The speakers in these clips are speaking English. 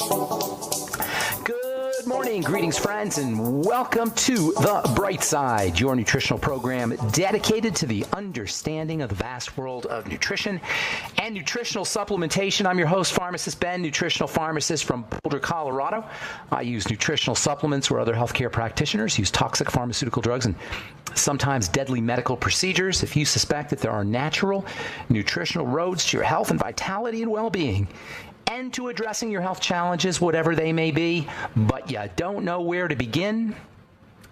Good morning, greetings, friends, and welcome to The Bright Side, your nutritional program dedicated to the understanding of the vast world of nutrition and nutritional supplementation. I'm your host, Pharmacist Ben, nutritional pharmacist from Boulder, Colorado. I use nutritional supplements where other healthcare practitioners use toxic pharmaceutical drugs and sometimes deadly medical procedures. If you suspect that there are natural nutritional roads to your health and vitality and well-being, and to addressing your health challenges, whatever they may be, but you don't know where to begin,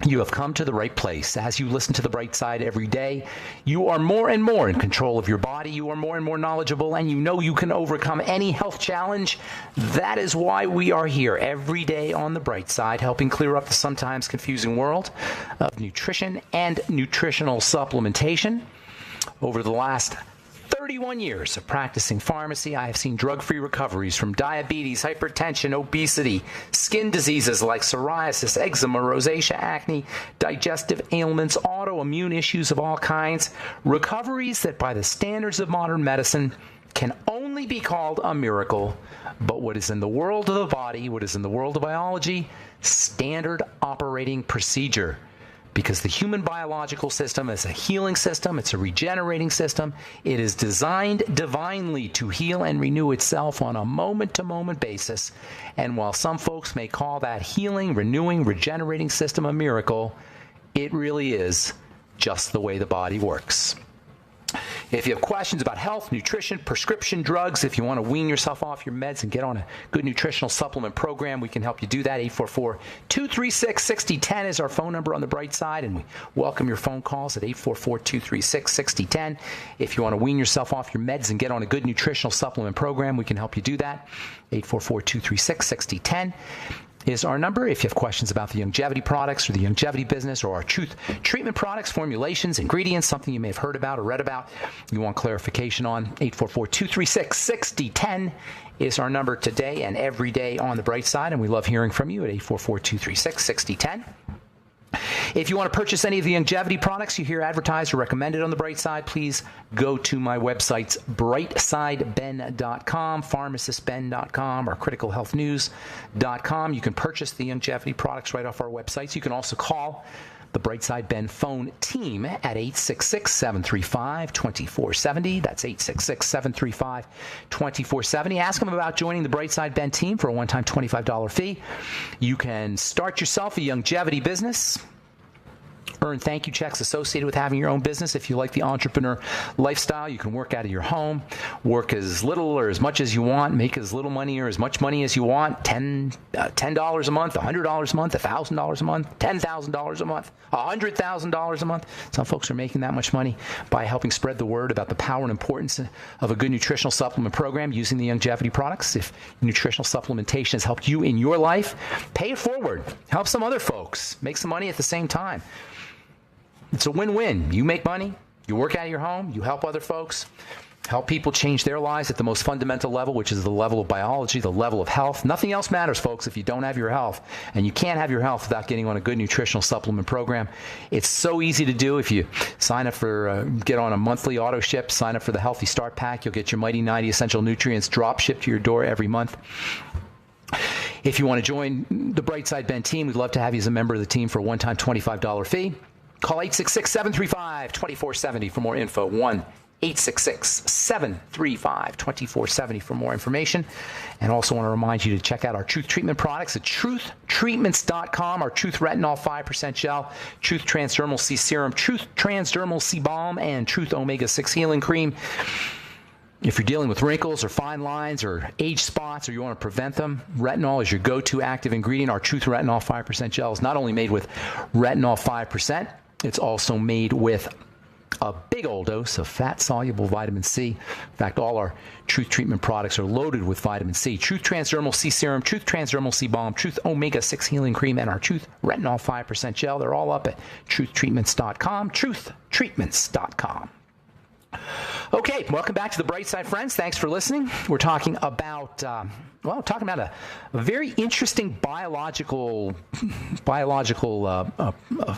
you have come to the right place. As you listen to The Bright Side every day, you are more and more in control of your body, you are more and more knowledgeable, and you know you can overcome any health challenge. That is why we are here every day on The Bright Side, helping clear up the sometimes confusing world of nutrition and nutritional supplementation. Over the last 31 years of practicing pharmacy, I have seen drug-free recoveries from diabetes, hypertension, obesity, skin diseases like psoriasis, eczema, rosacea, acne, digestive ailments, autoimmune issues of all kinds, recoveries that by the standards of modern medicine can only be called a miracle, but what is in the world of the body, what is in the world of biology, standard operating procedure. Because the human biological system is a healing system, it's a regenerating system. It is designed divinely to heal and renew itself on a moment-to-moment basis. And while some folks may call that healing, renewing, regenerating system a miracle, it really is just the way the body works. If you have questions about health, nutrition, prescription drugs, if you want to wean yourself off your meds and get on a good nutritional supplement program, we can help you do that. 844-236-6010 is our phone number on The Bright Side, and we welcome your phone calls at 844-236-6010. If you want to wean yourself off your meds and get on a good nutritional supplement program, we can help you do that. 844-236-6010. Is our number. If you have questions about the longevity products or the longevity business or our truth treatment products, formulations, ingredients, something you may have heard about or read about, you want clarification on, 844-236-6010 is our number today and every day on The Bright Side, and we love hearing from you at 844-236-6010. If you want to purchase any of the longevity products you hear advertised or recommended on The Bright Side, please go to my websites, brightsideben.com, pharmacistben.com, or criticalhealthnews.com. You can purchase the longevity products right off our websites. You can also call the Bright Side Ben phone team at 866-735-2470. That's 866-735-2470. Ask them about joining the Bright Side Ben team for a one-time $25 fee. You can start yourself a longevity business, earn thank you checks associated with having your own business. If you like the entrepreneur lifestyle, you can work out of your home, work as little or as much as you want, make as little money or as much money as you want, $10 a month, $100 a month, $1,000 a month, $10,000 a month, $100,000 a month. Some folks are making that much money by helping spread the word about the power and importance of a good nutritional supplement program using the longevity products. If nutritional supplementation has helped you in your life, pay it forward. Help some other folks make some money at the same time. It's a win-win. You make money, you work out of your home, you help other folks, help people change their lives at the most fundamental level, which is the level of biology, the level of health. Nothing else matters, folks, if you don't have your health. And you can't have your health without getting on a good nutritional supplement program. It's so easy to do. If you sign up for, get on a monthly auto ship, sign up for the Healthy Start Pack, you'll get your Mighty 90 Essential Nutrients drop shipped to your door every month. If you want to join the Bright Side Ben team, we'd love to have you as a member of the team for a one-time $25 fee. Call 866-735-2470 for more info. 1-866-735-2470 for more information. And also want to remind you to check out our Truth Treatment products at truthtreatments.com, our Truth Retinol 5% Gel, Truth Transdermal C Serum, Truth Transdermal C Balm, and Truth Omega-6 Healing Cream. If you're dealing with wrinkles or fine lines or age spots or you want to prevent them, retinol is your go-to active ingredient. Our Truth Retinol 5% Gel is not only made with retinol 5%, it's also made with a big old dose of fat-soluble vitamin C. In fact, all our Truth Treatment products are loaded with vitamin C. Truth Transdermal C Serum, Truth Transdermal C Balm, Truth Omega-6 Healing Cream, and our Truth Retinol 5% Gel. They're all up at truthtreatments.com, truthtreatments.com. Okay, welcome back to The Bright Side, friends. Thanks for listening. We're talking about, a very interesting biological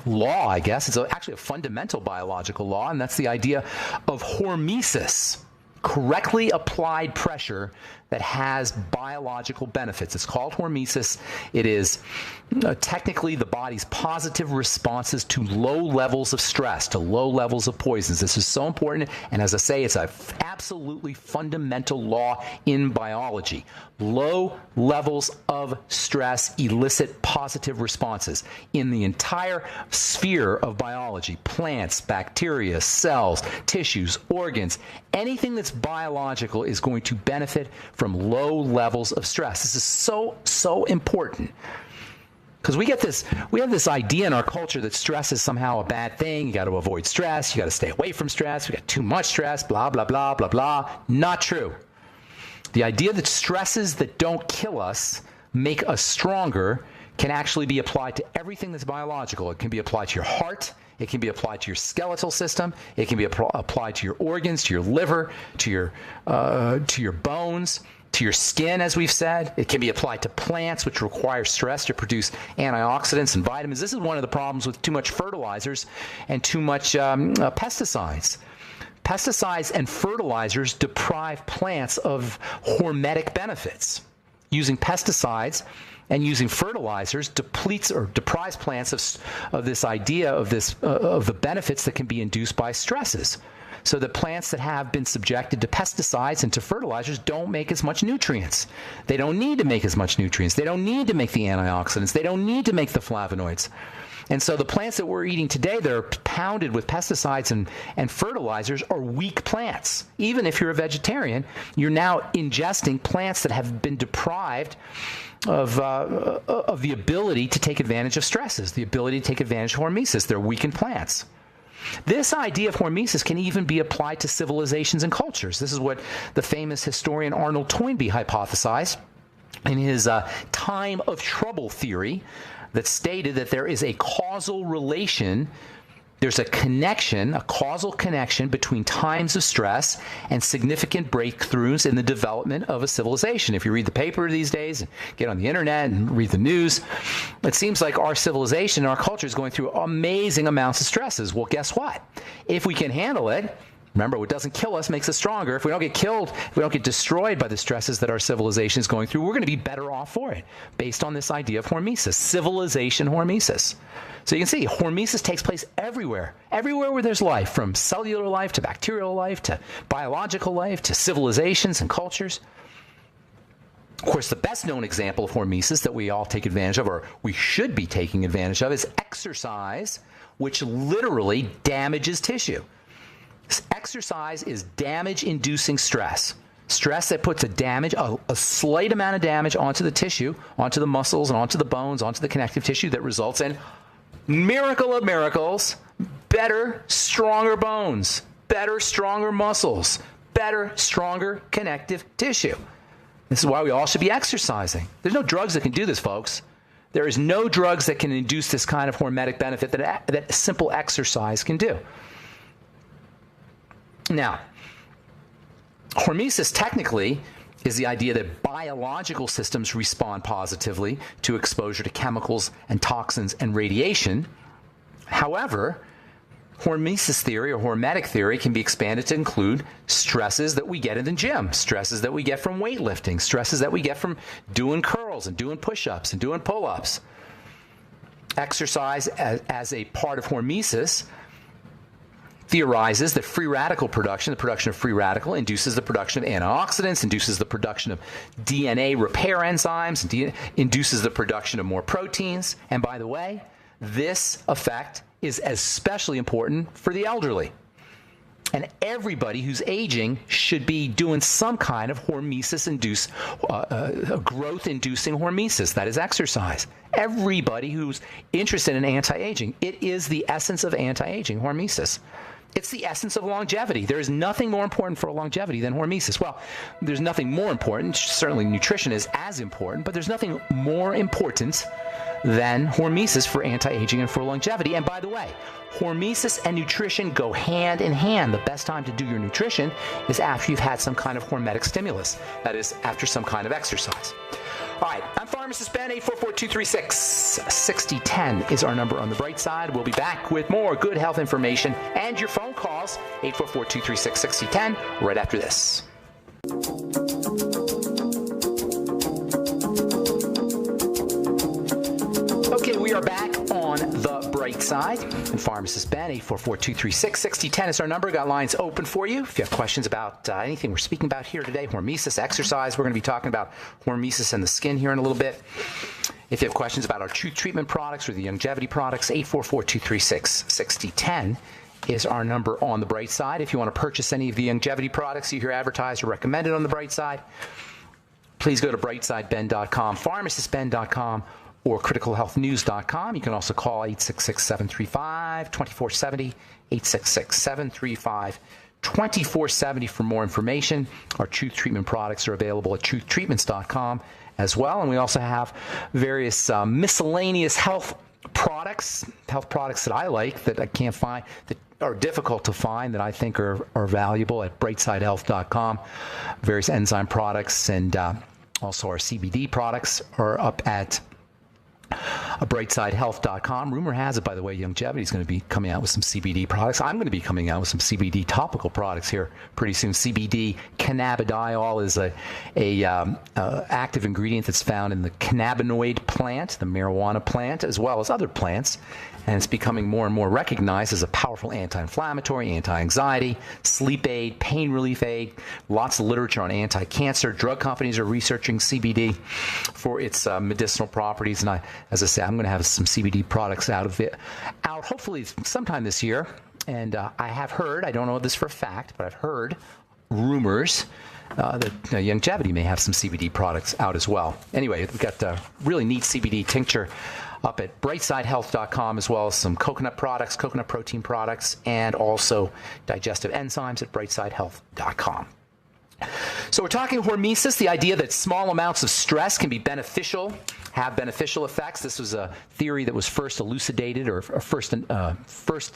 law, I guess. It's actually a fundamental biological law, and that's the idea of hormesis. Correctly applied pressure that has biological benefits. It's called hormesis. It is technically the body's positive responses to low levels of stress, to low levels of poisons. This is so important. And as I say, it's an absolutely fundamental law in biology. Low levels of stress elicit positive responses in the entire sphere of biology. Plants, bacteria, cells, tissues, organs, anything that's biological is going to benefit from low levels of stress. This is so important. Because we have this idea in our culture that stress is somehow a bad thing. You got to avoid stress. You got to stay away from stress. We got too much stress, blah, blah, blah, blah, blah. Not true. The idea that stresses that don't kill us make us stronger can actually be applied to everything that's biological. It can be applied to your heart. It can be applied to your skeletal system. It can be applied to your organs, to your liver, to your bones, to your skin, as we've said. It can be applied to plants, which require stress to produce antioxidants and vitamins. This is one of the problems with too much fertilizers and too much pesticides. Pesticides and fertilizers deprive plants of hormetic benefits. Using pesticides and using fertilizers depletes or deprives plants of this idea of the benefits that can be induced by stresses. So the plants that have been subjected to pesticides and to fertilizers don't make as much nutrients. They don't need to make as much nutrients. They don't need to make the antioxidants. They don't need to make the flavonoids. And so the plants that we're eating today that are pounded with pesticides and fertilizers are weak plants. Even if you're a vegetarian, you're now ingesting plants that have been deprived of the ability to take advantage of stresses, the ability to take advantage of hormesis. They're weakened plants. This idea of hormesis can even be applied to civilizations and cultures. This is what the famous historian Arnold Toynbee hypothesized in his time of trouble theory, that stated that there is a causal relation, there's a connection, a causal connection between times of stress and significant breakthroughs in the development of a civilization. If you read the paper these days and get on the internet and read the news, it seems like our civilization, our culture is going through amazing amounts of stresses. Well, guess what? If we can handle it, remember, what doesn't kill us makes us stronger. If we don't get killed, if we don't get destroyed by the stresses that our civilization is going through, we're going to be better off for it, based on this idea of hormesis, civilization hormesis. So you can see hormesis takes place everywhere where there's life, from cellular life to bacterial life to biological life to civilizations and cultures. Of course, the best known example of hormesis that we all take advantage of, or we should be taking advantage of, is exercise, which literally damages tissue. Exercise is damage-inducing stress. Stress that puts a slight amount of damage onto the tissue, onto the muscles, and onto the bones, onto the connective tissue that results in, miracle of miracles, better, stronger bones, better, stronger muscles, better, stronger connective tissue. This is why we all should be exercising. There's no drugs that can do this, folks. There is no drugs that can induce this kind of hormetic benefit that simple exercise can do. Now, hormesis technically is the idea that biological systems respond positively to exposure to chemicals and toxins and radiation. However, hormesis theory or hormetic theory can be expanded to include stresses that we get in the gym, stresses that we get from weightlifting, stresses that we get from doing curls and doing push-ups and doing pull-ups. Exercise as a part of hormesis theorizes that free radical production, the production of free radical, induces the production of antioxidants, induces the production of DNA repair enzymes, and induces the production of more proteins. And by the way, this effect is especially important for the elderly. And everybody who's aging should be doing some kind of hormesis-induced, growth-inducing hormesis, that is exercise. Everybody who's interested in anti-aging. It is the essence of anti-aging, hormesis. It's the essence of longevity. There is nothing more important for longevity than hormesis. Well, there's nothing more important. Certainly nutrition is as important, but there's nothing more important than hormesis for anti-aging and for longevity. And by the way, hormesis and nutrition go hand in hand. The best time to do your nutrition is after you've had some kind of hormetic stimulus. That is, after some kind of exercise. All right, I'm Pharmacist Ben. 844-236-6010 is our number on the bright side. We'll be back with more good health information and your phone calls, 844-236-6010, right after this. Side. And pharmacist Ben, 844-236-6010 is our number. Got lines open for you. If you have questions about anything we're speaking about here today, hormesis, exercise, we're going to be talking about hormesis and the skin here in a little bit. If you have questions about our Truth Treatment products or the longevity products, 844-236-6010 is our number on the Bright Side. If you want to purchase any of the longevity products you hear advertised or recommended on the Bright Side, please go to brightsideben.com, pharmacistben.com, or criticalhealthnews.com. You can also call 866-735-2470, 866-735-2470 for more information. Our Truth Treatment products are available at truthtreatments.com as well. And we also have various miscellaneous health products that I like that I can't find, that are difficult to find, that I think are valuable at brightsidehealth.com. Various enzyme products and also our CBD products are up at brightsidehealth.com. Rumor has it, by the way, Longevity is going to be coming out with some CBD products. I'm going to be coming out with some CBD topical products here pretty soon. CBD cannabidiol is a active ingredient that's found in the cannabinoid plant, the marijuana plant, as well as other plants. And it's becoming more and more recognized as a powerful anti-inflammatory, anti-anxiety, sleep aid, pain relief aid. Lots of literature on anti-cancer. Drug companies are researching CBD for its medicinal properties. And as I say, I'm going to have some CBD products out hopefully sometime this year. And I have heard, I don't know this for a fact, but I've heard rumors that Longevity may have some CBD products out as well. Anyway, we've got a really neat CBD tincture up at brightsidehealth.com, as well as some coconut products, coconut protein products, and also digestive enzymes at brightsidehealth.com. So we're talking hormesis, the idea that small amounts of stress can be beneficial, have beneficial effects. This was a theory that was first elucidated or first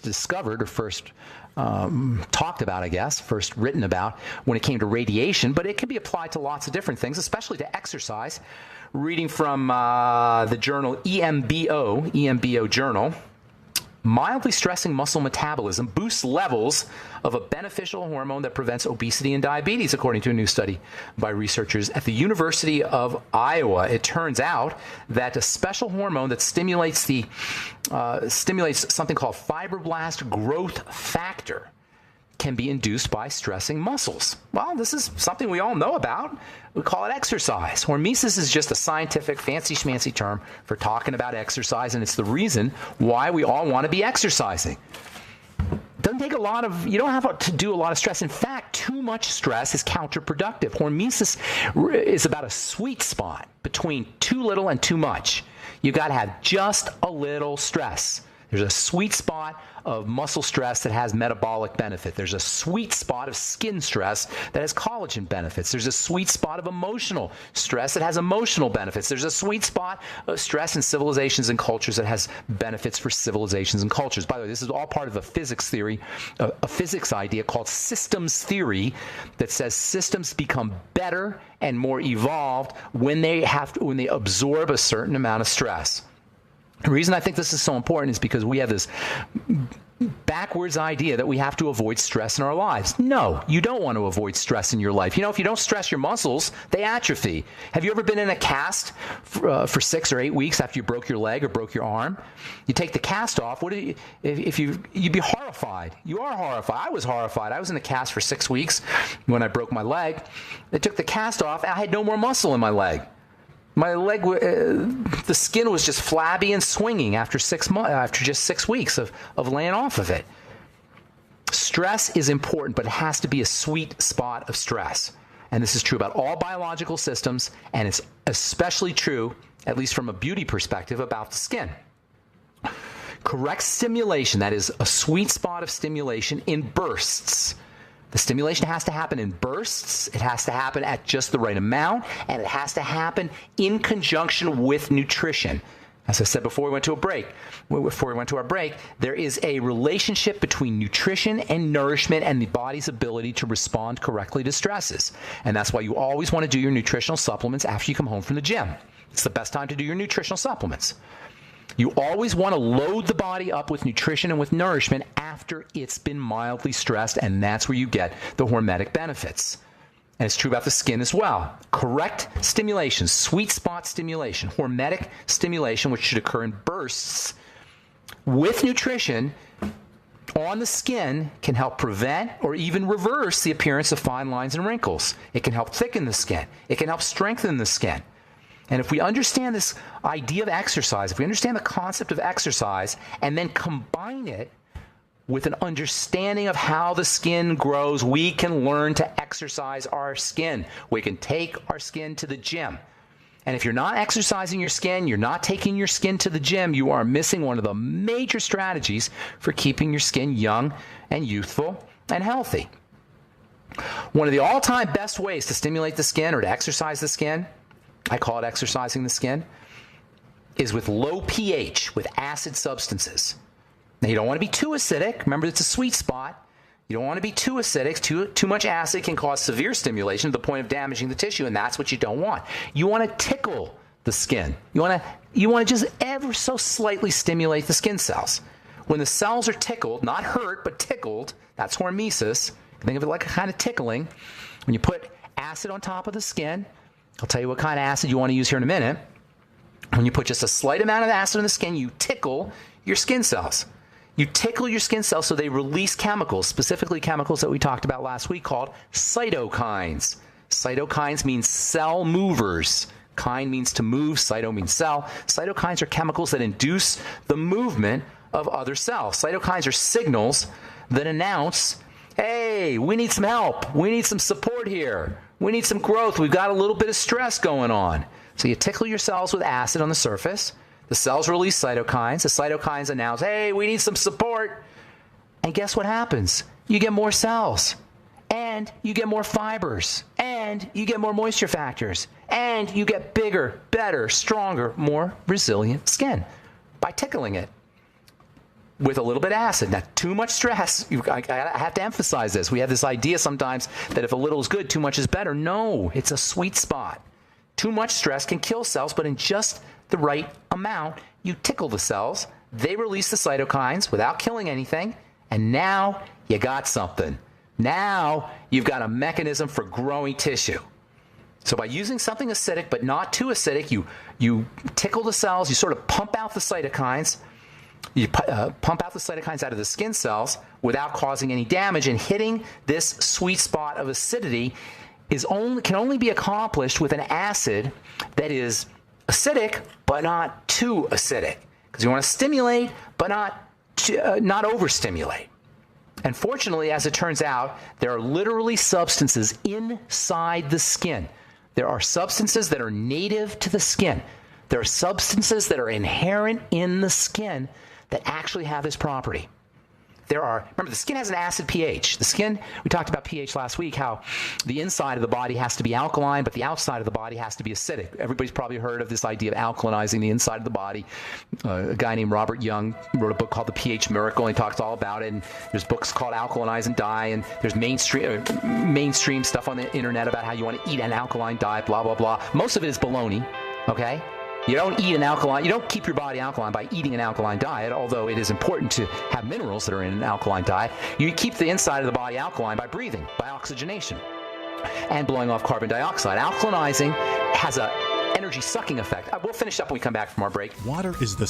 discovered or first talked about, I guess, first written about when it came to radiation, but it can be applied to lots of different things, especially to exercise. Reading from the journal EMBO journal, mildly stressing muscle metabolism boosts levels of a beneficial hormone that prevents obesity and diabetes, according to a new study by researchers at the University of Iowa. It turns out that a special hormone that stimulates something called fibroblast growth factor can be induced by stressing muscles. Well, this is something we all know about. We call it exercise. Hormesis is just a scientific, fancy-schmancy term for talking about exercise, and it's the reason why we all want to be exercising. Doesn't take a lot of, you don't have to do a lot of stress. In fact, too much stress is counterproductive. Hormesis is about a sweet spot between too little and too much. You got to have just a little stress. There's a sweet spot of muscle stress that has metabolic benefit. There's a sweet spot of skin stress that has collagen benefits. There's a sweet spot of emotional stress that has emotional benefits. There's a sweet spot of stress in civilizations and cultures that has benefits for civilizations and cultures. By the way, this is all part of a physics theory, a physics idea called systems theory that says systems become better and more evolved when they absorb a certain amount of stress. The reason I think this is so important is because we have this backwards idea that we have to avoid stress in our lives. No, you don't want to avoid stress in your life. You know, if you don't stress your muscles, they atrophy. Have you ever been in a cast for 6 or 8 weeks after you broke your leg or broke your arm? You take the cast off. You'd be horrified. You are horrified. I was horrified. I was in a cast for 6 weeks when I broke my leg. They took the cast off. I had no more muscle in my leg. My leg, the skin was just flabby and swinging after just 6 weeks of laying off of it. Stress is important, but it has to be a sweet spot of stress. And this is true about all biological systems, and it's especially true, at least from a beauty perspective, about the skin. Correct stimulation, that is a sweet spot of stimulation in bursts. The stimulation has to happen in bursts, it has to happen at just the right amount, and it has to happen in conjunction with nutrition. As I said before we went to our break, there is a relationship between nutrition and nourishment and the body's ability to respond correctly to stresses. And that's why you always want to do your nutritional supplements after you come home from the gym. It's the best time to do your nutritional supplements. You always want to load the body up with nutrition and with nourishment after it's been mildly stressed, and that's where you get the hormetic benefits. And it's true about the skin as well. Correct stimulation, sweet spot stimulation, hormetic stimulation, which should occur in bursts, with nutrition on the skin can help prevent or even reverse the appearance of fine lines and wrinkles. It can help thicken the skin. It can help strengthen the skin. And if we understand this idea of exercise, if we understand the concept of exercise and then combine it with an understanding of how the skin grows, we can learn to exercise our skin. We can take our skin to the gym. And if you're not exercising your skin, you're not taking your skin to the gym, you are missing one of the major strategies for keeping your skin young and youthful and healthy. One of the all-time best ways to stimulate the skin or to exercise the skin, I call it exercising the skin, is with low pH, with acid substances. Now, you don't want to be too acidic. Remember, it's a sweet spot. You don't want to be too acidic. Too much acid can cause severe stimulation to the point of damaging the tissue, and that's what you don't want. You want to tickle the skin. You want to just ever so slightly stimulate the skin cells. When the cells are tickled, not hurt, but tickled, that's hormesis. Think of it like a kind of tickling. When you put acid on top of the skin, I'll tell you what kind of acid you want to use here in a minute. When you put just a slight amount of acid on the skin, you tickle your skin cells. You tickle your skin cells so they release chemicals, specifically chemicals that we talked about last week called cytokines. Cytokines means cell movers. Kine means to move, cyto means cell. Cytokines are chemicals that induce the movement of other cells. Cytokines are signals that announce, hey, we need some help. We need some support here. We need some growth. We've got a little bit of stress going on. So you tickle your cells with acid on the surface. The cells release cytokines. The cytokines announce, hey, we need some support. And guess what happens? You get more cells. And you get more fibers. And you get more moisture factors. And you get bigger, better, stronger, more resilient skin by tickling it with a little bit of acid. Now, too much stress, I have to emphasize this. We have this idea sometimes that if a little is good, too much is better. No, it's a sweet spot. Too much stress can kill cells, but in just the right amount, you tickle the cells, they release the cytokines without killing anything, and now you got something. Now you've got a mechanism for growing tissue. So by using something acidic but not too acidic, you tickle the cells, you sort of pump out the cytokines, you pump out the cytokines out of the skin cells without causing any damage, and hitting this sweet spot of acidity can only be accomplished with an acid that is acidic but not too acidic, because you want to stimulate but not overstimulate. And fortunately, as it turns out, there are literally substances inside the skin. There are substances that are native to the skin. There are substances that are inherent in the skin that actually have this property. Remember, the skin has an acid pH. The skin, we talked about pH last week, how the inside of the body has to be alkaline, but the outside of the body has to be acidic. Everybody's probably heard of this idea of alkalinizing the inside of the body. A guy named Robert Young wrote a book called The pH Miracle, and he talks all about it. And there's books called Alkalinize and Die, and there's mainstream stuff on the internet about how you want to eat an alkaline diet, blah, blah, blah. Most of it is baloney, okay? You don't keep your body alkaline by eating an alkaline diet, although it is important to have minerals that are in an alkaline diet. You keep the inside of the body alkaline by breathing, by oxygenation, and blowing off carbon dioxide. Alkalinizing has an energy sucking effect. We'll finish up when we come back from our break. Water is the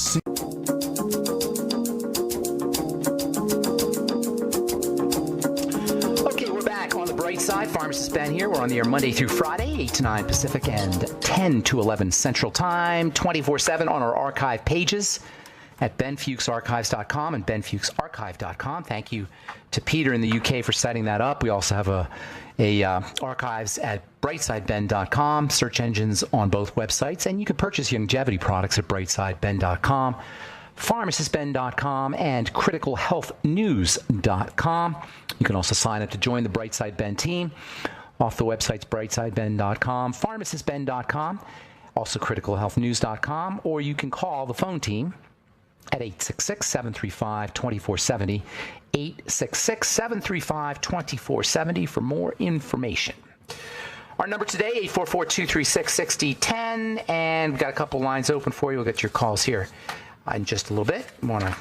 Side, Pharmacist Ben here. We're on the air Monday through Friday, 8 to 9 Pacific and 10 to 11 Central Time, 24/7 on our archive pages at benfuchsarchives.com and benfuchsarchive.com. Thank you to Peter in the UK for setting that up. We also have a archives at brightsideben.com, search engines on both websites, and you can purchase longevity products at brightsideben.com. pharmacistben.com and criticalhealthnews.com. You can also sign up to join the Brightside Ben team off the websites brightsideben.com, pharmacistben.com, also criticalhealthnews.com, or you can call the phone team at 866-735-2470, 866-735-2470 for more information. Our number today, 844-236-6010, and we've got a couple lines open for you. We'll get your calls here in just a little bit. I want to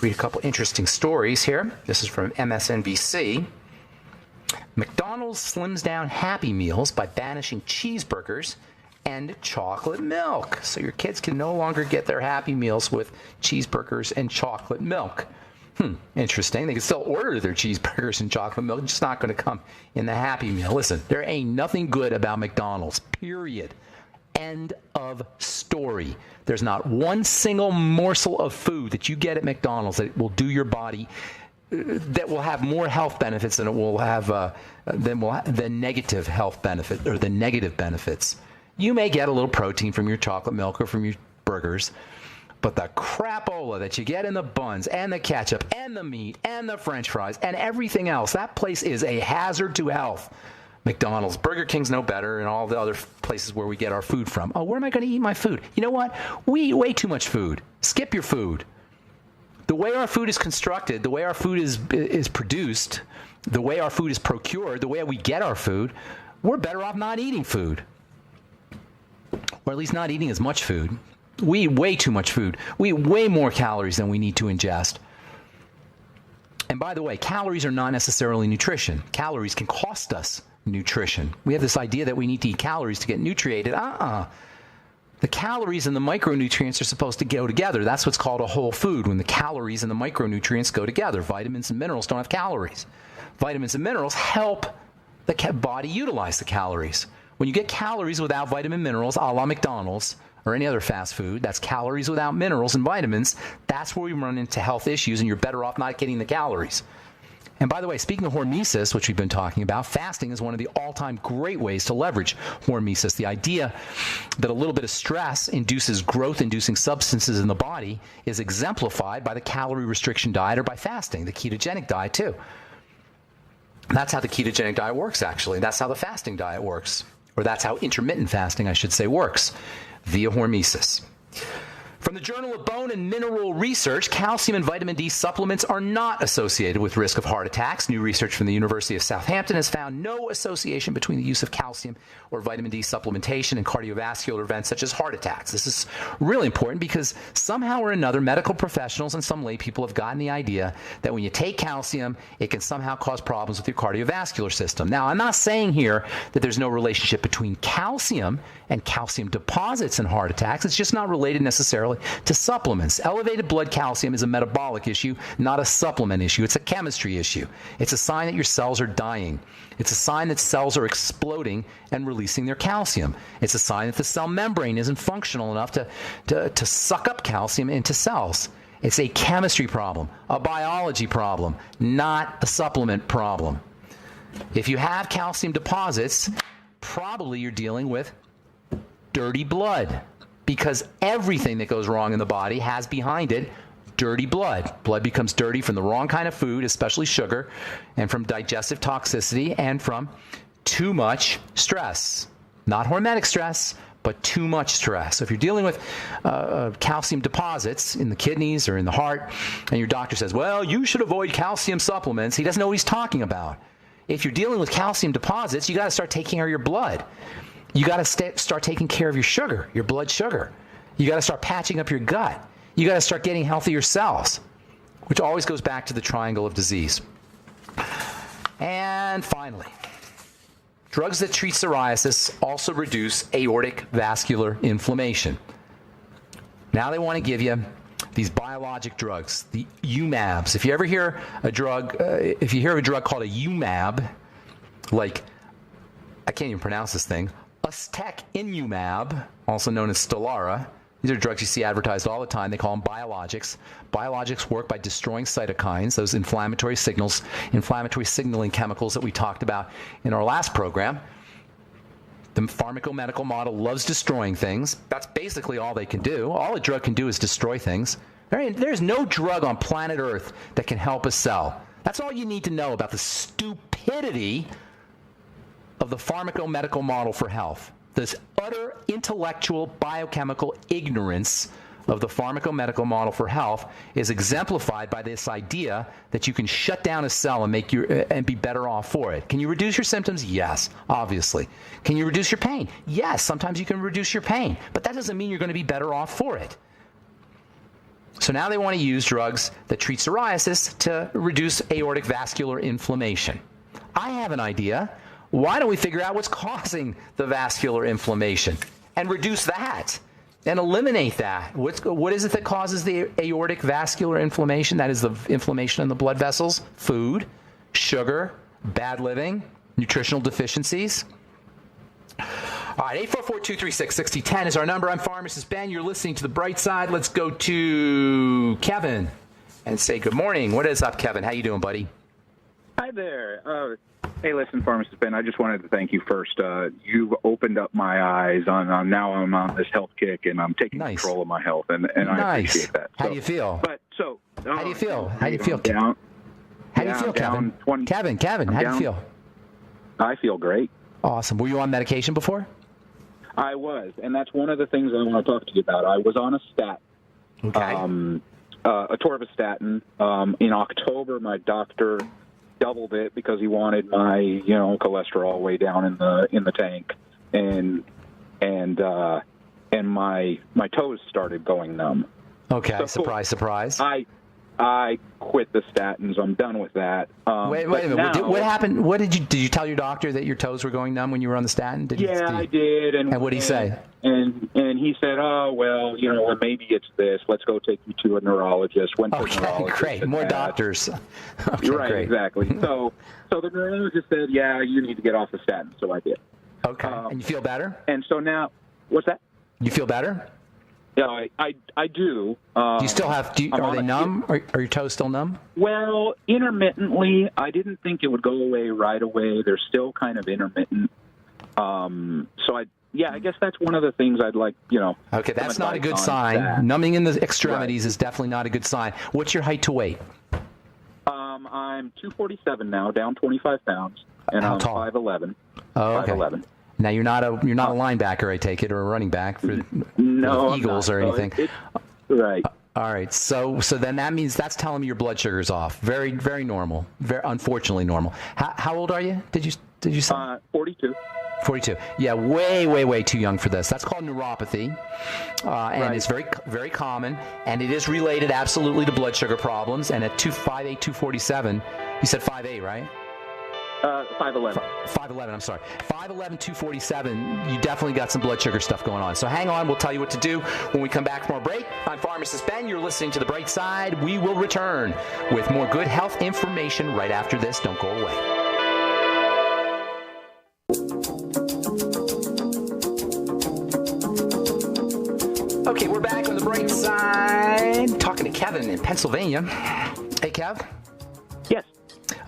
read a couple interesting stories here. This is from MSNBC. McDonald's slims down Happy Meals by banishing cheeseburgers and chocolate milk. So your kids can no longer get their Happy Meals with cheeseburgers and chocolate milk. Interesting. They can still order their cheeseburgers and chocolate milk. It's just not going to come in the Happy Meal. Listen, there ain't nothing good about McDonald's, period. End of story. There's not one single morsel of food that you get at McDonald's that will do your body, that will have more health benefits than it will have than negative health benefit or the negative benefits. You may get a little protein from your chocolate milk or from your burgers, but the crapola that you get in the buns and the ketchup and the meat and the French fries and everything else, that place is a hazard to health. McDonald's, Burger King's no better, and all the other places where we get our food from. Oh, where am I going to eat my food? You know what? We eat way too much food. Skip your food. The way our food is constructed, the way our food is produced, the way our food is procured, the way we get our food, we're better off not eating food. Or at least not eating as much food. We eat way too much food. We eat way more calories than we need to ingest. And by the way, calories are not necessarily nutrition. Calories can cost us nutrition. We have this idea that we need to eat calories to get nutriated. The calories and the micronutrients are supposed to go together. That's what's called a whole food, when the calories and the micronutrients go together. Vitamins and minerals don't have calories. Vitamins and minerals help the body utilize the calories. When you get calories without vitamin minerals, a la McDonald's or any other fast food, that's calories without minerals and vitamins. That's where we run into health issues, and you're better off not getting the calories. And by the way, speaking of hormesis, which we've been talking about, fasting is one of the all-time great ways to leverage hormesis. The idea that a little bit of stress induces growth-inducing substances in the body is exemplified by the calorie restriction diet or by fasting, the ketogenic diet too. That's how the ketogenic diet works, actually. That's how the fasting diet works. Or that's how intermittent fasting, I should say, works, via hormesis. From the Journal of Bone and Mineral Research, calcium and vitamin D supplements are not associated with risk of heart attacks. New research from the University of Southampton has found no association between the use of calcium or vitamin D supplementation and cardiovascular events such as heart attacks. This is really important because somehow or another, medical professionals and some lay people have gotten the idea that when you take calcium, it can somehow cause problems with your cardiovascular system. Now, I'm not saying here that there's no relationship between calcium and calcium deposits and heart attacks. It's just not related necessarily to supplements. Elevated blood calcium is a metabolic issue, not a supplement issue. It's a chemistry issue. It's a sign that your cells are dying. It's a sign that cells are exploding and releasing their calcium. It's a sign that the cell membrane isn't functional enough to suck up calcium into cells. It's a chemistry problem, a biology problem, not a supplement problem. If you have calcium deposits, probably you're dealing with dirty blood, because everything that goes wrong in the body has behind it dirty blood. Blood becomes dirty from the wrong kind of food, especially sugar, and from digestive toxicity, and from too much stress. Not hormetic stress, but too much stress. So if you're dealing with calcium deposits in the kidneys or in the heart, and your doctor says, well, you should avoid calcium supplements, he doesn't know what he's talking about. If you're dealing with calcium deposits, you got to start taking care of your blood. You got to start taking care of your sugar, your blood sugar. You got to start patching up your gut. You got to start getting healthier cells, which always goes back to the triangle of disease. And finally, drugs that treat psoriasis also reduce aortic vascular inflammation. Now they want to give you these biologic drugs, the UMABs. If you ever hear a drug, if you hear of a drug called a UMAB, like, I can't even pronounce this thing, Ustekinumab, also known as Stelara. These are drugs you see advertised all the time. They call them biologics. Biologics work by destroying cytokines, those inflammatory signals, inflammatory signaling chemicals that we talked about in our last program. The pharmacomedical model loves destroying things. That's basically all they can do. All a drug can do is destroy things. There's no drug on planet Earth that can help a cell. That's all you need to know about the stupidity of the pharmacomedical model for health. This utter intellectual biochemical ignorance of the pharmacomedical model for health is exemplified by this idea that you can shut down a cell and be better off for it. Can you reduce your symptoms? Yes, obviously. Can you reduce your pain? Yes, sometimes you can reduce your pain, but that doesn't mean you're going to be better off for it. So now they want to use drugs that treat psoriasis to reduce aortic vascular inflammation. I have an idea. Why don't we figure out what's causing the vascular inflammation? and reduce that and eliminate that. What is it that causes the aortic vascular inflammation? That is the inflammation in the blood vessels. Food, sugar, bad living, nutritional deficiencies. All right, 844-236-6010 is our number. I'm Pharmacist Ben. You're listening to The Bright Side. Let's go to Kevin and say good morning. What is up, Kevin? How you doing, buddy? Hi there. Hey, listen, Pharmacist Ben, I just wanted to thank you first. You've opened up my eyes on now I'm on this health kick, and I'm taking control of my health, and I appreciate that. How do you feel? How do you feel? How do you feel, Kevin? How do you feel, Kevin? Kevin, how do you feel? I feel great. Awesome. Were you on medication before? I was, and that's one of the things I want to talk to you about. I was on a statin, atorvastatin. In October, my doctor doubled it because he wanted my, cholesterol way down in the tank, and my toes started going numb. Okay, so surprise. I quit the statins. I'm done with that. Wait a minute. What happened? Did you tell your doctor that your toes were going numb when you were on the statin? I did. And what did he say? And he said, "Oh, well, maybe it's this. Let's go take you to a neurologist." Went to a neurologist. Great. More doctors. Okay, right, great. Exactly. So the neurologist said, "Yeah, you need to get off the statin." So I did. Okay. And you feel better? And so now, what's that? You feel better? Yeah, I do. Do you still have? Are they numb? Are your toes still numb? Well, intermittently. I didn't think it would go away right away. They're still kind of intermittent. I guess that's one of the things I'd like. Okay, that's not a good sign. Numbing in the extremities is definitely not a good sign. What's your height to weight? I'm 247 now, down 25 pounds, and How I'm tall? 5'11". Oh, okay. 5'11". Now you're not a linebacker, I take it, or a running back for the Eagles or anything. Right. All right. So then that means that's telling me your blood sugar's off. Very, very normal. Very unfortunately normal. How old are you? Did you say? 42. 42. Yeah, way too young for this. That's called neuropathy, and it's very, very common, and it is related absolutely to blood sugar problems. And at 5'8", 247, you said 5'8", right? 5'11". 5'11", I'm sorry. 5'11", 247, you definitely got some blood sugar stuff going on. So hang on, we'll tell you what to do when we come back from our break. I'm Pharmacist Ben. You're listening to The Bright Side. We will return with more good health information right after this. Don't go away. Okay, we're back on The Bright Side, talking to Kevin in Pennsylvania. Hey, Kev? Yes.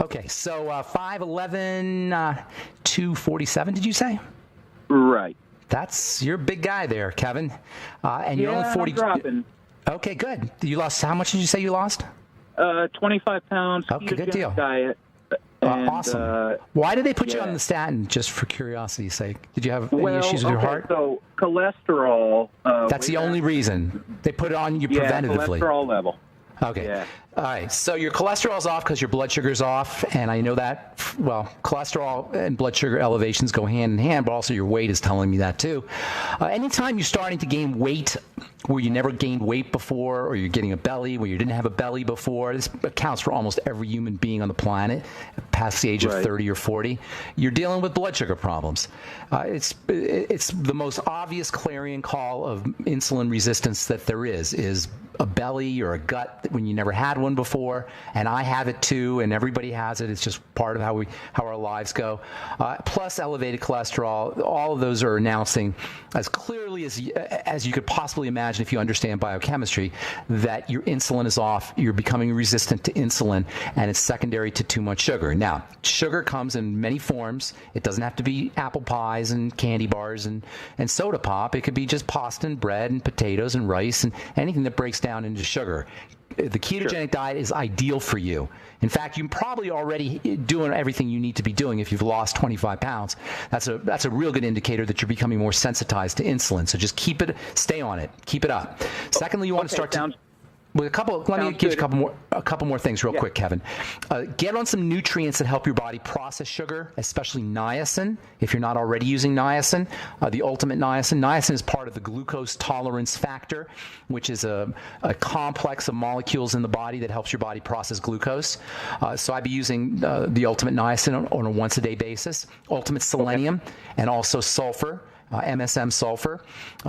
Okay, so 5'11", 247, did you say? Right. You're a big guy there, Kevin. And you're only 40. I'm dropping. Okay, good. You lost, how much did you say you lost? 25 pounds. Okay, good deal. Diet. And, awesome. Why did they put you on the statin, just for curiosity's sake? Did you have any issues with your heart? So cholesterol. That's the only reason. They put it on you preventatively. Cholesterol level. Okay. Yeah. All right. So your cholesterol's off because your blood sugar's off, and I know that. Well, cholesterol and blood sugar elevations go hand in hand, but also your weight is telling me that too. Anytime you're starting to gain weight where you never gained weight before, or you're getting a belly where you didn't have a belly before, this accounts for almost every human being on the planet past the age of 30 or 40. You're dealing with blood sugar problems. It's the most obvious clarion call of insulin resistance that there is a belly or a gut when you never had one before, and I have it too, and everybody has it. It's just part of how our lives go. Plus elevated cholesterol. All of those are announcing as clearly as you could possibly imagine if you understand biochemistry that your insulin is off, you're becoming resistant to insulin, and it's secondary to too much sugar. Now, sugar comes in many forms. It doesn't have to be apple pies and candy bars and soda pop. It could be just pasta and bread and potatoes and rice and anything that breaks down into sugar. The ketogenic diet is ideal for you. In fact, you're probably already doing everything you need to be doing if you've lost 25 pounds. That's a real good indicator that you're becoming more sensitized to insulin. So just stay on it, keep it up. Secondly, you want to start to... Let me give you a couple more things real quick, Kevin. Get on some nutrients that help your body process sugar, especially niacin. If you're not already using niacin, the ultimate niacin. Niacin is part of the glucose tolerance factor, which is a complex of molecules in the body that helps your body process glucose. So I'd be using the ultimate niacin on a once-a-day basis, ultimate selenium, and also sulfur. MSM sulfur.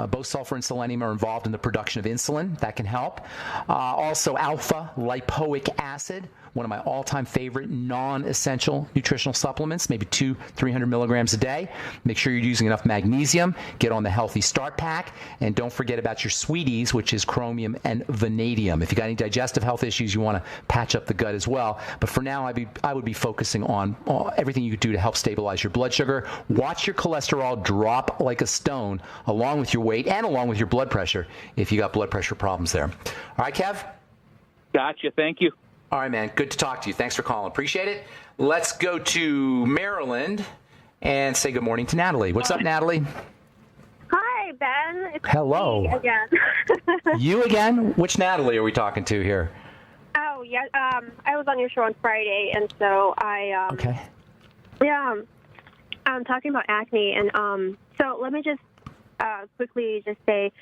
Both sulfur and selenium are involved in the production of insulin. That can help. Also, alpha lipoic acid, one of my all-time favorite non-essential nutritional supplements, maybe 200-300 milligrams a day. Make sure you're using enough magnesium. Get on the Healthy Start Pack. And don't forget about your sweeties, which is chromium and vanadium. If you got any digestive health issues, you want to patch up the gut as well. But for now, I would be focusing on everything you could do to help stabilize your blood sugar. Watch your cholesterol drop like a stone, along with your weight and along with your blood pressure if you got blood pressure problems there. All right, Kev? Gotcha. Thank you. All right, man. Good to talk to you. Thanks for calling. Appreciate it. Let's go to Maryland and say good morning to Natalie. What's up, Natalie? Hi, Ben. It's Hello. me again. You again? Which Natalie are we talking to here? Oh, yeah. I was on your show on Friday, and so Okay. Yeah, I'm talking about acne, and so let me just quickly just say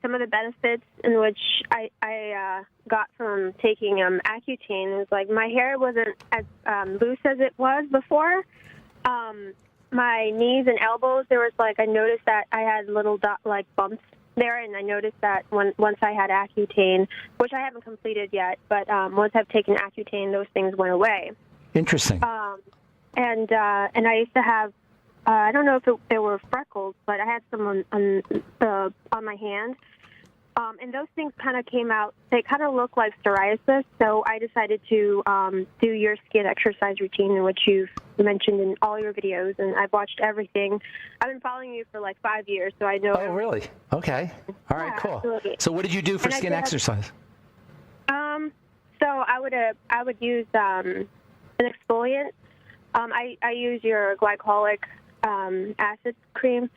some of the benefits in which I got from taking Accutane is like my hair wasn't as loose as it was before. My knees and elbows, there was like, I noticed that I had little bumps there, and I noticed that once I had Accutane, which I haven't completed yet, but once I've taken Accutane, those things went away. Interesting. And I used to have, I don't know if they were freckles, but I had some on my hand. And those things kind of came out. They kind of look like psoriasis. So I decided to do your skin exercise routine, which you've mentioned in all your videos. And I've watched everything. I've been following you for like 5 years, so I know. Oh, really? Okay. All right, cool. Absolutely. So what did you do for skin exercise? So I would use an exfoliant. I use your glycolic acid cream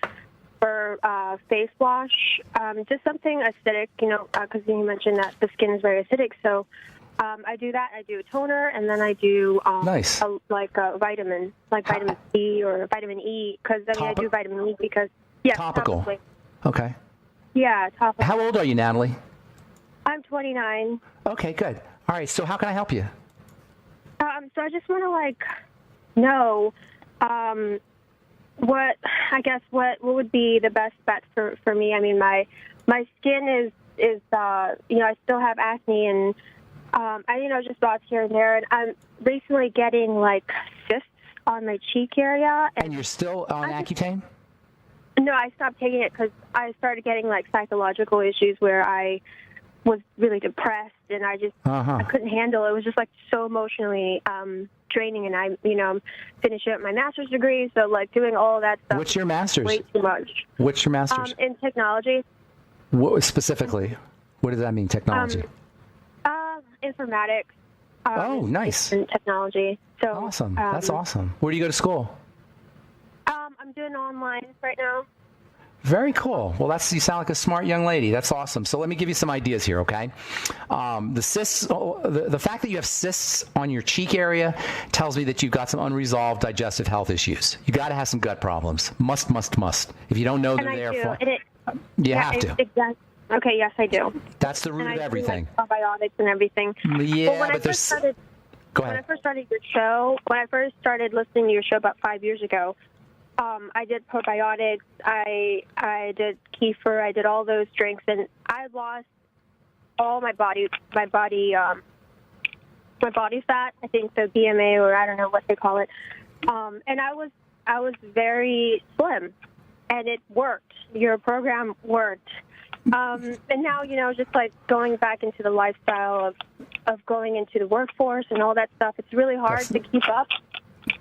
for face wash, just something acidic, because you mentioned that the skin is very acidic. So I do that. I do a toner, and then I do nice. a vitamin, like vitamin C or vitamin E, because I do vitamin E because, yeah. Topical. Topically. Okay. Yeah, topical. How old are you, Natalie? I'm 29. Okay, good. All right, so how can I help you? So I just want to, know what would be the best bet for me. I mean, my skin is I still have acne, and just spots here and there, and I'm recently getting like cysts on my cheek area. And you're still on Accutane? No, I stopped taking it because I started getting like psychological issues where I was really depressed, and I just I couldn't handle it. It was just like so emotionally draining, and I'm finishing up my master's degree, so like doing all that stuff. What's your master's? Way too much. What's your master's? In technology. What specifically? What does that mean, technology? Informatics. Oh, nice. And technology. So awesome. That's awesome. Where do you go to school? I'm doing online right now. Very cool. Well, you sound like a smart young lady. That's awesome. So let me give you some ideas here, okay? The cysts, the fact that you have cysts on your cheek area tells me that you've got some unresolved digestive health issues. You got to have some gut problems. Must. If you don't know they're there, you have to. Exactly. Okay, yes, I do. That's the root of everything. Probiotics and everything. Yeah, but there's... Go ahead. When I first started your show, when I first started listening to your show about 5 years ago, I did probiotics, I did kefir, I did all those drinks, and I lost all my body fat. I think the BMA, or I don't know what they call it. And I was very slim, and it worked. Your program worked. And now, just like going back into the lifestyle of going into the workforce and all that stuff, it's really hard to keep up.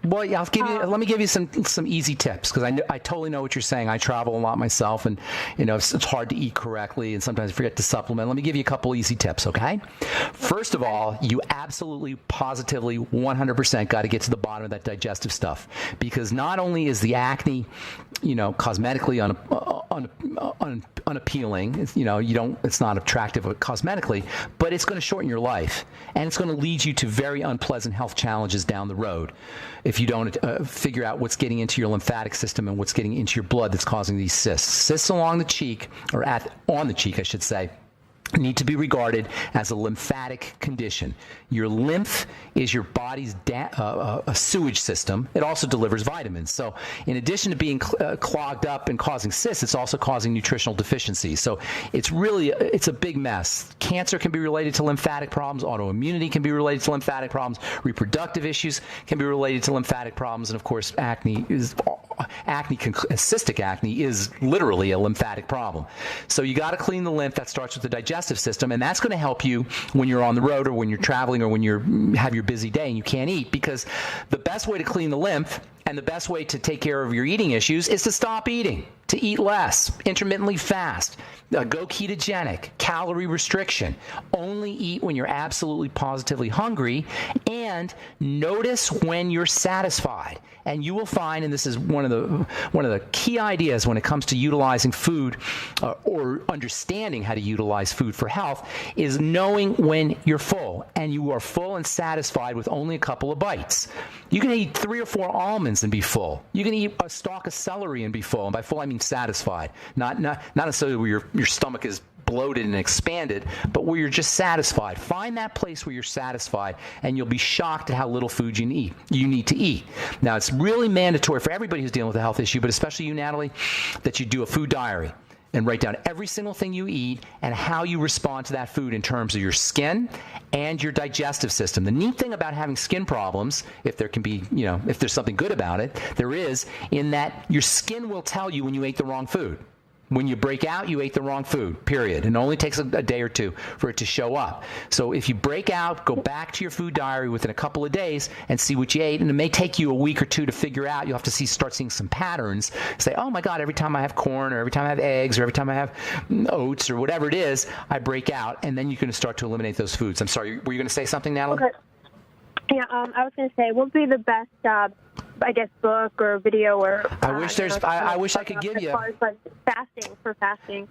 Well, yeah, let me give you some easy tips, because I totally know what you're saying. I travel a lot myself, and it's hard to eat correctly, and sometimes I forget to supplement. Let me give you a couple easy tips, okay? First of all, you absolutely, positively, 100% got to get to the bottom of that digestive stuff, because not only is the acne, cosmetically unappealing, it's not attractive cosmetically, but it's going to shorten your life, and it's going to lead you to very unpleasant health challenges down the road if you don't figure out what's getting into your lymphatic system and what's getting into your blood that's causing these cysts. Cysts along the cheek, or on the cheek, I should say, need to be regarded as a lymphatic condition. Your lymph is your body's a sewage system. It also delivers vitamins. So in addition to being clogged up and causing cysts, it's also causing nutritional deficiencies. So it's a big mess. Cancer can be related to lymphatic problems. Autoimmunity can be related to lymphatic problems. Reproductive issues can be related to lymphatic problems. And of course, cystic acne is literally a lymphatic problem. So you got to clean the lymph. That starts with the digestive system, and that's going to help you when you're on the road or when you're traveling or when you have your busy day and you can't eat, because the best way to clean the lymph and the best way to take care of your eating issues is to stop eating, to eat less, intermittently fast, go ketogenic, calorie restriction, only eat when you're absolutely positively hungry, and notice when you're satisfied. And you will find, and this is one of the key ideas when it comes to utilizing food or understanding how to utilize food for health, is knowing when you're full, and you are full and satisfied with only a couple of bites. You can eat 3 or 4 almonds and be full. You can eat a stalk of celery and be full. And by full, I mean satisfied. Not necessarily where your stomach is bloated and expanded, but where you're just satisfied. Find that place where you're satisfied, and you'll be shocked at how little food you need to eat. Now, it's really mandatory for everybody who's dealing with a health issue, but especially you, Natalie, that you do a food diary and write down every single thing you eat and how you respond to that food in terms of your skin and your digestive system. The neat thing about having skin problems, if there can be, if there's something good about it, there is, in that your skin will tell you when you ate the wrong food. When you break out, you ate the wrong food, period. And it only takes a day or two for it to show up. So if you break out, go back to your food diary within a couple of days and see what you ate. And it may take you a week or two to figure out. You'll have to start seeing some patterns. Say, oh my God, every time I have corn, or every time I have eggs, or every time I have oats, or whatever it is, I break out. And then you're going to start to eliminate those foods. I'm sorry, were you going to say something, Natalie? Okay. Yeah, I was going to say, what would be the best book or video or... I wish I could give you... As far as fasting.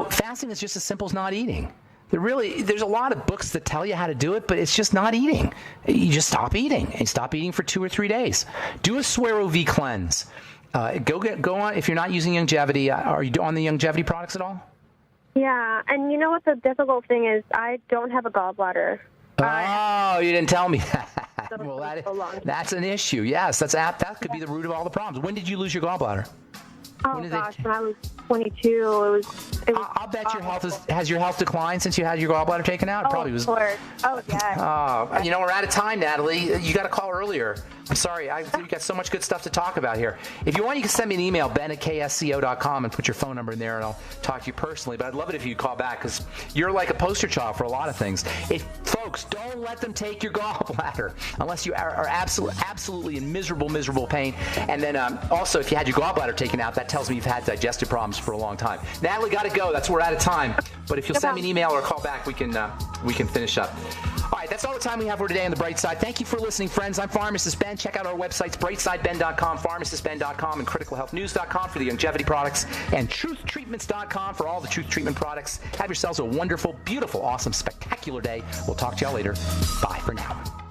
Fasting is just as simple as not eating. There's a lot of books that tell you how to do it, but it's just not eating. You just stop eating, and stop eating for 2 or 3 days. Do a Suero V cleanse. Go on, if you're not using Longevity, are you on the Longevity products at all? Yeah, and you know what the difficult thing is? I don't have a gallbladder. Oh, you didn't tell me that. Well, that's an issue. Yes, that could be the root of all the problems. When did you lose your gallbladder? Oh, gosh, when I was 22, it was I'll bet your health has your health declined since you had your gallbladder taken out? It probably was. Of course. Oh, yeah. We're out of time, Natalie. You got to call earlier. I'm sorry. We've got so much good stuff to talk about here. If you want, you can send me an email, ben@ksco.com, and put your phone number in there, and I'll talk to you personally. But I'd love it if you call back, because you're like a poster child for a lot of things. Folks, don't let them take your gallbladder unless you are absolutely in miserable pain. And then also, if you had your gallbladder taken out, that tells me you've had digestive problems for a long time. Natalie, got to go. We're out of time. But if you'll send me an email or call back, we can finish up. All right, that's all the time we have for today on The Bright Side. Thank you for listening, friends. I'm Pharmacist Ben. Check out our websites, brightsideben.com, pharmacistben.com, and criticalhealthnews.com for the longevity products, and truthtreatments.com for all the Truth Treatment products. Have yourselves a wonderful, beautiful, awesome, spectacular day. We'll talk to y'all later. Bye for now.